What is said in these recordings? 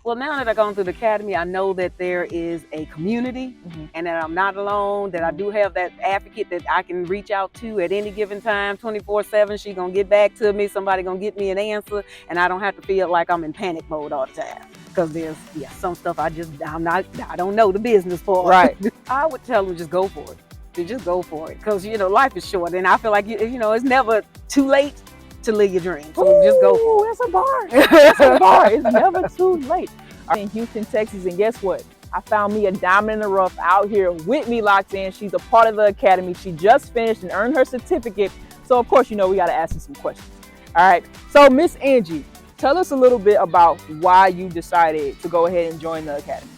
Well, now that I've gone through the academy, I know that there is a community and that I'm not alone, that I do have that advocate that I can reach out to at any given time, 24/7. She's going to get back to me. Somebody going to get me an answer, and I don't have to feel like I'm in panic mode all the time. Because there's some stuff I don't know the business for. Right. I would tell them just go for it. Just go for it. Because, life is short. And I feel like, it's never too late to live your dream. So just go for it. That's a bar. That's a bar. It's never too late. I'm in Houston, Texas, and guess what? I found me a diamond in the rough out here with me locked in. She's a part of the academy. She just finished and earned her certificate. So of course, we got to ask her some questions. All right. So Miss Angie, tell us a little bit about why you decided to go ahead and join the academy.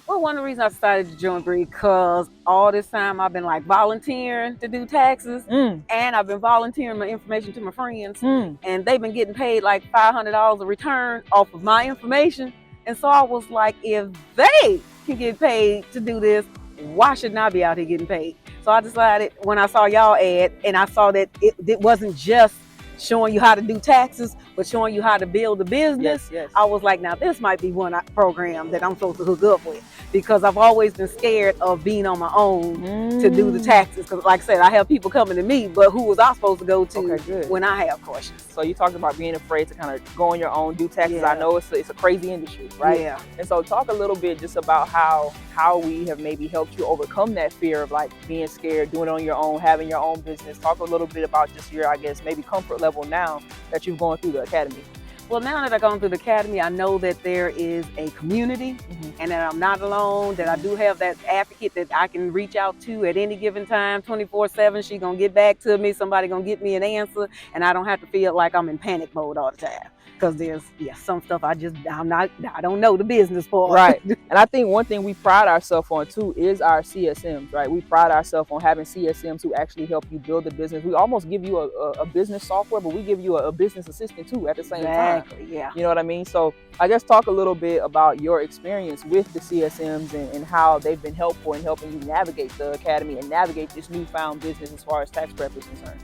Well, one of the reasons I decided to join because all this time I've been volunteering to do taxes, and I've been volunteering my information to my friends, and they've been getting paid like $500 a return off of my information. And so I was like, if they can get paid to do this, why shouldn't I be out here getting paid? So I decided when I saw y'all ad and I saw that it wasn't just showing you how to do taxes, but showing you how to build a business. Yes. I was like, now this might be one program that I'm supposed to hook up with, because I've always been scared of being on my own to do the taxes. Because like I said, I have people coming to me, but who was I supposed to go to when I have questions? So you talked about being afraid to kind of go on your own, do taxes. I know it's a crazy industry, right? Yeah. And so talk a little bit just about how we have maybe helped you overcome that fear of like being scared, doing it on your own, having your own business. Talk a little bit about just your, I guess, maybe comfort level now that you've gone through the academy. Well, now that I've gone through the academy, I know that there is a community and that I'm not alone, that I do have that advocate that I can reach out to at any given time, 24/7. She's going to get back to me. Somebody going to get me an answer, and I don't have to feel like I'm in panic mode all the time. Because there's some stuff I don't know the business for. Right. And I think one thing we pride ourselves on too is our CSMs, right? We pride ourselves on having CSMs who actually help you build a business. We almost give you a business software, but we give you a business assistant too at the same time. Yeah. You know what I mean? So I guess talk a little bit about your experience with the CSMs and how they've been helpful in helping you navigate the academy and navigate this newfound business as far as tax prep is concerned.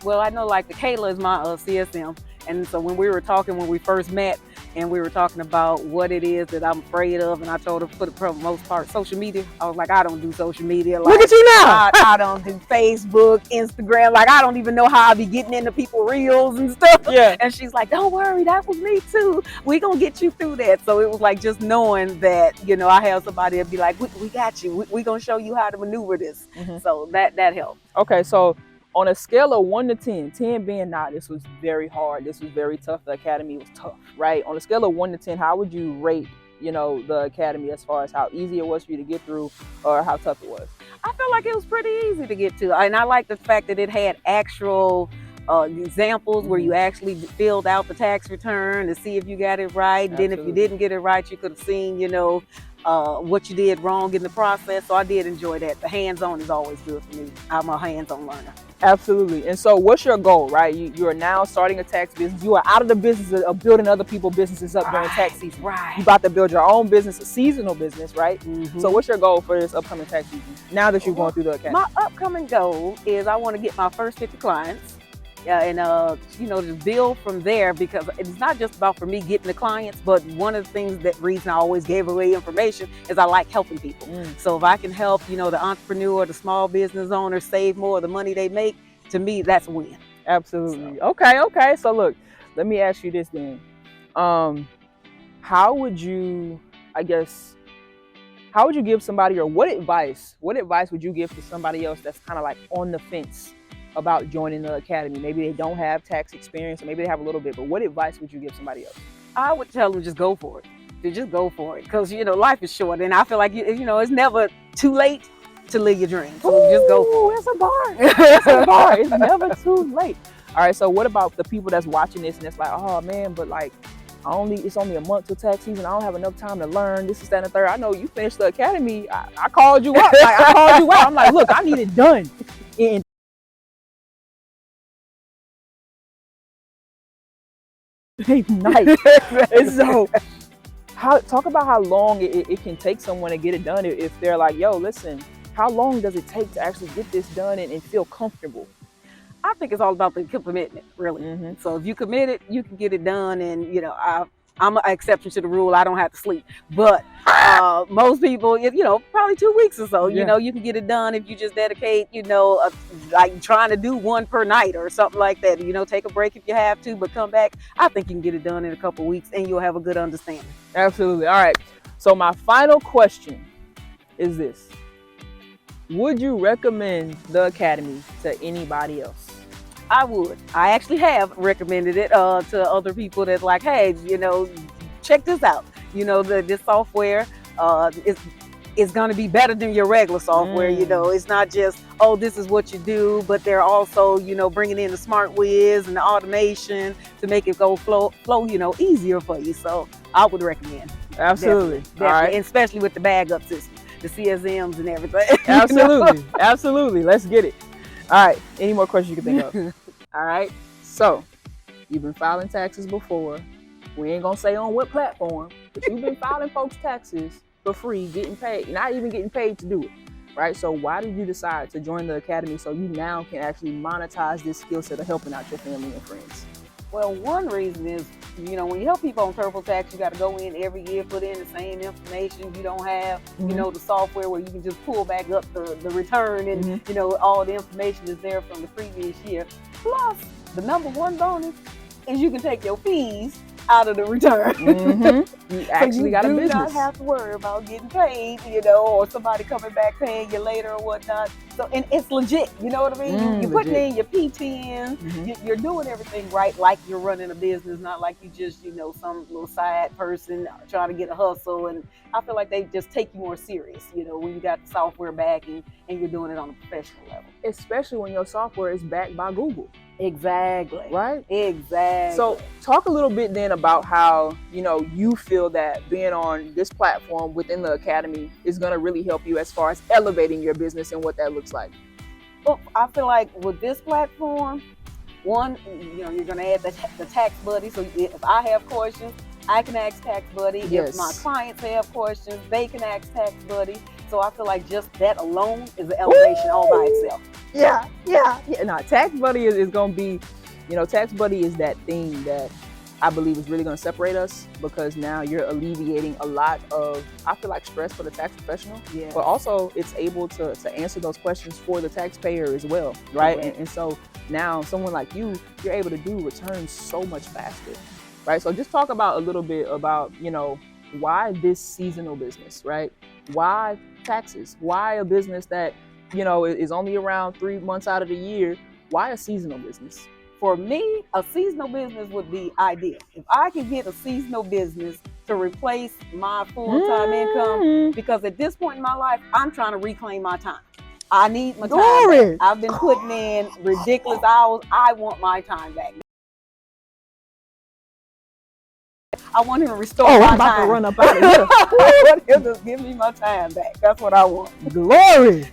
Well, I know like the Kayla is my CSM. And so when we were talking, when we first met, and we were talking about what it is that I'm afraid of, and I told her for the most part, social media. I was like, I don't do social media. Like, look at you now. I don't do Facebook, Instagram. Like, I don't even know how I be getting into people's reels and stuff. Yeah. And she's like, don't worry, that was me too. We gonna get you through that. So it was like just knowing that, I have somebody that be like, we got you. We gonna show you how to maneuver this. So that helped. Okay, so on a scale of 1 to 10, 10 being this was very hard, this was very tough, the academy was tough, right? On a scale of 1 to 10, how would you rate, the academy as far as how easy it was for you to get through or how tough it was? I felt like it was pretty easy to get to. And I like the fact that it had actual examples where you actually filled out the tax return to see if you got it right. Absolutely. Then if you didn't get it right, you could have seen, what you did wrong in the process. So I did enjoy that. The hands-on is always good for me. I'm a hands-on learner. Absolutely. And so what's your goal, right? You are now starting a tax business. You are out of the business of building other people's businesses up during tax season. Right. You're about to build your own business, a seasonal business, right? So what's your goal for this upcoming tax season now that you're going through the academy? My upcoming goal is I want to get my first 50 clients. And to build from there, because it's not just about for me getting the clients, but one of the things reason I always gave away information is I like helping people. So if I can help, the entrepreneur, the small business owner save more of the money they make, to me, that's a win. Absolutely. So. Okay. So look, let me ask you this then. How would you give somebody, or what advice would you give to somebody else that's kind of like on the fence about joining the academy? Maybe they don't have tax experience, or maybe they have a little bit, but what advice would you give somebody else? I would tell them just go for it. Just go for it, because life is short, and I feel like it's never too late to live your dream. So just go for it. It's a bar. It's a bar. It's never too late. All right. So what about the people that's watching this and it's like, oh man, but like it's only a month till tax season. I don't have enough time to learn this, that, and the third. I know you finished the academy. I called you up. I called you out. I'm like, look, I need it done in night. And so talk about how long it can take someone to get it done if they're like, yo, listen, how long does it take to actually get this done and feel comfortable? I think it's all about the commitment, really. So if you commit it, you can get it done. And I'm an exception to the rule. I don't have to sleep. But most people, probably 2 weeks or so, you can get it done if you just dedicate, like trying to do one per night or something like that. Take a break if you have to, but come back. I think you can get it done in a couple of weeks and you'll have a good understanding. Absolutely. All right. So my final question is this. Would you recommend the Academy to anybody else? I would. I actually have recommended it to other people that's like, hey, check this out. This software is going to be better than your regular software. It's not just, oh, this is what you do, but they're also, bringing in the SmartWiz and the automation to make it go flow, easier for you. So I would recommend. Absolutely. Definitely. All right. And especially with the bag up system, the CSMs and everything. Absolutely. Absolutely. Let's get it. All right. Any more questions you can think of? All right. So you've been filing taxes before. We ain't going to say on what platform, but you've been filing folks' taxes for free, getting paid, not even getting paid to do it. Right. So why did you decide to join the Academy so you now can actually monetize this skill set of helping out your family and friends? Well, one reason is, when you help people on TurboTax, you got to go in every year, put in the same information. You don't have, the software where you can just pull back up the return and, all the information is there from the previous year. Plus, the number one bonus is you can take your fees out of the return. You actually got a business. You do not have to worry about getting paid, or somebody coming back paying you later or whatnot. So, and it's legit, you know what I mean? You're putting in your P10s, you're doing everything right, like you're running a business, not like you just, some little side person trying to get a hustle. And I feel like they just take you more serious, when you got the software backing and you're doing it on a professional level. Especially when your software is backed by Google. Exactly. Right? Exactly. So talk a little bit then about how, you feel that being on this platform within the Academy is going to really help you as far as elevating your business and what that looks like. Well, I feel like with this platform, one, you're going to add the tax buddy. So if I have questions, I can ask tax buddy. Yes. If my clients have questions, they can ask tax buddy. So I feel like just that alone is an elevation all by itself. Yeah. Now, tax buddy is going to be, tax buddy is that thing that I believe is really going to separate us, because now you're alleviating a lot of, I feel like, stress for the tax professional. Yeah. But also it's able to answer those questions for the taxpayer as well, right? Mm-hmm. And so now someone like you're able to do returns so much faster, right? So just talk about a little bit about, why this seasonal business, right? Why taxes? Why a business that, is only around 3 months out of the year? Why a seasonal business? For me, a seasonal business would be ideal. If I could get a seasonal business to replace my full-time income, because at this point in my life, I'm trying to reclaim my time. I need my time back. I've been putting in ridiculous hours. I want my time back. I want him to restore my time. I'm about to run up out of here. I want him to give me my time back. That's what I want. Glory.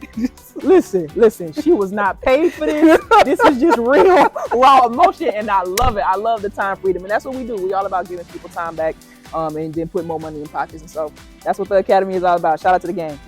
Listen, she was not paid for this. This is just real, raw emotion, and I love it. I love the time freedom, and that's what we do. We all about giving people time back and then putting more money in pockets. And so that's what the Academy is all about. Shout out to the gang.